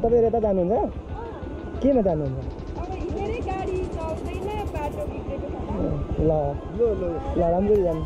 तपाईहरु यता जानुहुन्छ केमा जानुहुन्छ अब हिँडेरै गाडी चल्दैन बाटो बिग्रेको छ ल राम्ररी जानु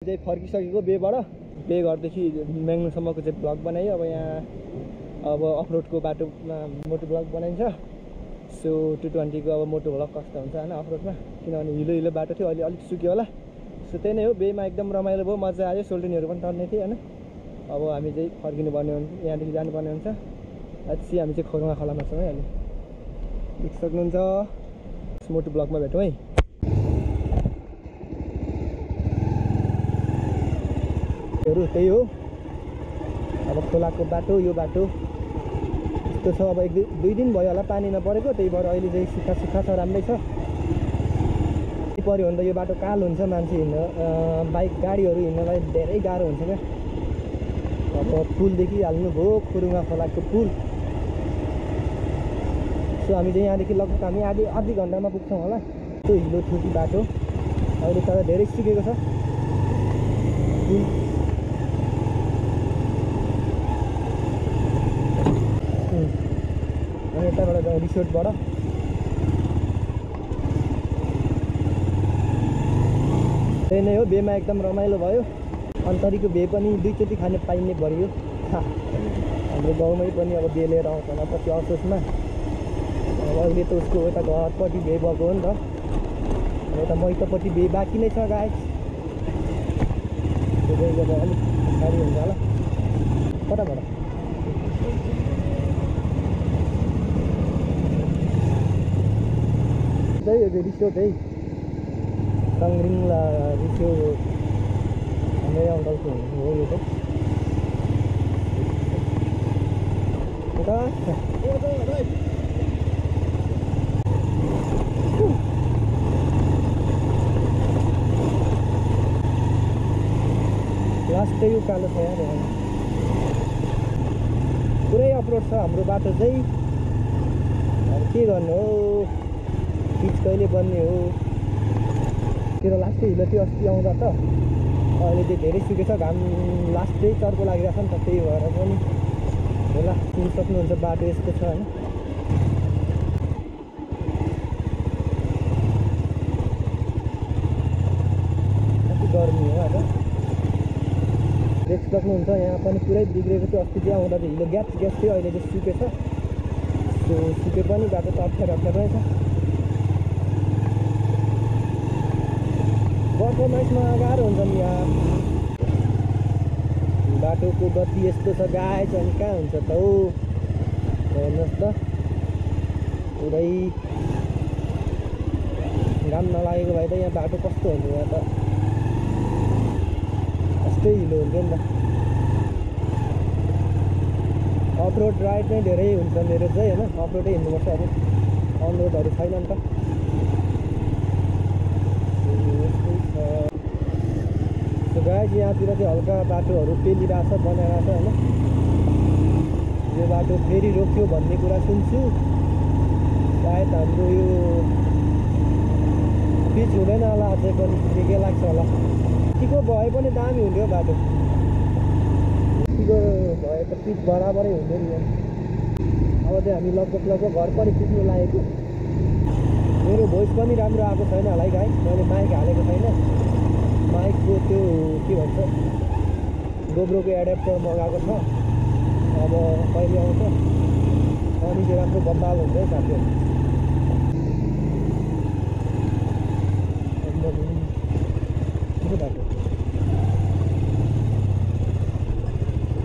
चाहिँ फर्किसकेको बेबाट बे घरदेखि म्याङ्लोरसम्मको चाहिँ ब्लग बनायो अब यहाँ अब अफरोडको बाटोमा मोटो ब्लग बनाइन्छ सो 220 को अब मोटो ब्लग कस्तो हुन्छ होइन अफरोडमा किनभने हिलो बाटो थियो अहिले अलिक सुक्यो होला सो त्यही नै हो बेमा एकदम रमाइलो भयो मजा आयो सोल्टिनीहरू पनि टर्ने थियो होइन अब हामी चाहिँ फर्किनु पर्ने हुन्छ यहाँदेखि जानुपर्ने हुन्छ अझै हामी चाहिँ खोरुङा खोलामा छौँ है अहिले देख सक्नुहुन्छ मोटो ब्लगमा भेटौँ है त्यही हो अब खोलाको बाटो यो बाटो यस्तो छ अब 1-2 दिन भयो होला पानी नपरेको त्यही भएर अहिले चाहिँ सुक्खा छ राम्रै छ पऱ्यो भने त यो बाटो कालो हुन्छ मान्छे हिँड्न बाइक गाडीहरू हिँड्नलाई धेरै गाह्रो हुन्छ क्या अब पुल देखिहाल्नुभयो खोरुङा खोलाको पुल सो हामी चाहिँ यहाँदेखि लगभग हामी आधी घन्टामा पुग्छौँ होला त्यो हिलो छुटी बाटो अहिले तर धेरै सुकेको छ पुल अनि यताबाट जाउँ रिसोर्टबाट त्यही नै हो बेमा एकदम रमाइलो भयो अन्तरीको बे पनि 2 चोटि खाने पाइने भरियो हाम्रो गाउँमै पनि अब बे लिएर आउँछ होला पछि असोजमा अब अहिले त उसको यता घरपट्टि बे भएको हो नि त यता मैतपट्टि बे बाँकी नै छ गाइस त्यसले गर्दा अलिक गाडी हुन्छ होला कताबाट यो रिसोर्ट है सङ्ग्रिङला रिसोर्ट हाम्रै अङ्कलको हो यो त लास्टै यो कालो छ यहाँ पुरै अपलोड छ हाम्रो बाटो चाहिँ अब के गर्नु हो पिच कहिले बन्ने हो त्यो लास्टै हिलो थियो अस्ति आउँदा त अहिले चाहिँ धेरै सुकेछ घाम लास्टै चर्को लागिरहेको छ नि त त्यही भएर पनि होला सुन्नु सक्नुहुन्छ बाटो यस्तो छ होइन कति गर्मी हो आज देख सक्नुहुन्छ यहाँ पनि पुरै बिग्रेको थियो अस्ति चाहिँ आउँदा चाहिँ हिलो ग्यास थियो अहिले चाहिँ सुकेछ त्यो सुके पनि बाटो त अप्ठ्यारो छ बर्खा मासमा गाह्रो हुन्छ नि यहाँ बाटोको गति यस्तो छ गाइस अनि कहाँ हुन्छ त हौ हेर्नुहोस् त पुरै घाम नलागेको भए त यहाँ बाटो कस्तो हुन्छ यहाँ त यस्तै हिलो हुन्थ्यो नि त अफरोड राइड नै धेरै हुन्छ मेरो चाहिँ होइन अफरोडै हिँड्नुपर्छ अब अनरोडहरू छैन नि त गाइस यहाँतिर चाहिँ हल्का बाटोहरू पेलिरहेछ बनाइरहेछ होइन यो बाटो फेरि रोक्यो भन्ने कुरा सुन्छु सायद हाम्रो यो पिच हुँदैन होला अझै पनि के लाग्छ होला यतिको भए पनि दामी हुन्थ्यो बाटो यतिको भए त पिच बराबरै हुन्थ्यो नि यहाँ अब चाहिँ हामी लगभग घर पनि पुग्नु लागेको मेरो भोइस पनि राम्रो आएको छैन होला है गाइस मैले माइक हालेको छैन माइकको त्यो के भन्छ गोब्रोको एड्याप्टर मगाएको छ अब कहिले आउँछ अनि चाहिँ राम्रो बब्बाल हुन्छ है साथीहरू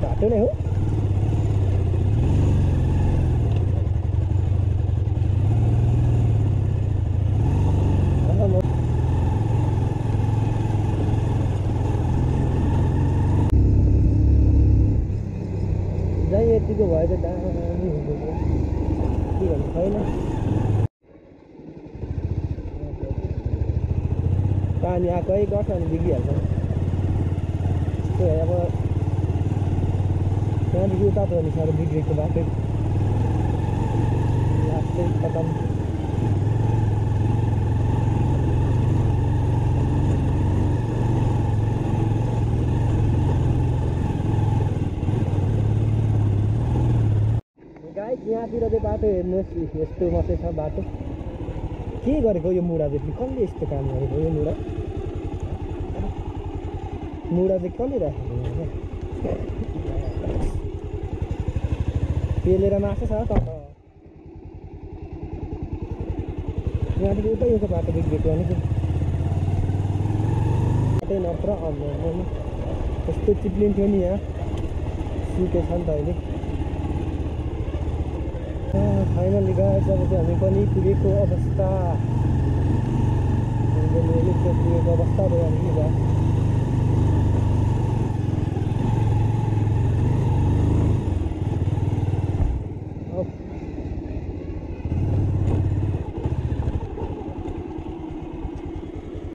बाटो नै हो यतिको भए चाहिँ दामी हुन्थ्यो के भन्नु छैन पानी आएकै गर्छ अनि बिग्रिहाल्छ त्यस्तो अब त्यहाँदेखि उता त हो नि साह्रो बिग्रेको बाटो लास्टै खतम यहाँतिर चाहिँ बाटो हेर्नुहोस् यस्तो मात्रै छ बाटो के गरेको यो मुढा चाहिँ कसले यस्तो काम गरेको यो मुढा मुढा चाहिँ कसले राखेको पेलेर मासु छ त यहाँदेखि उतै एउटा बाटो बिग्रेको अनि बाटै नत्र यस्तो चिप्लिन्थ्यो नि यहाँ सुकेछ नि त अहिले फाइनली गाइस अब चाहिँ हामी पनि पुगेको अवस्था पुगेको अवस्था भयो हामी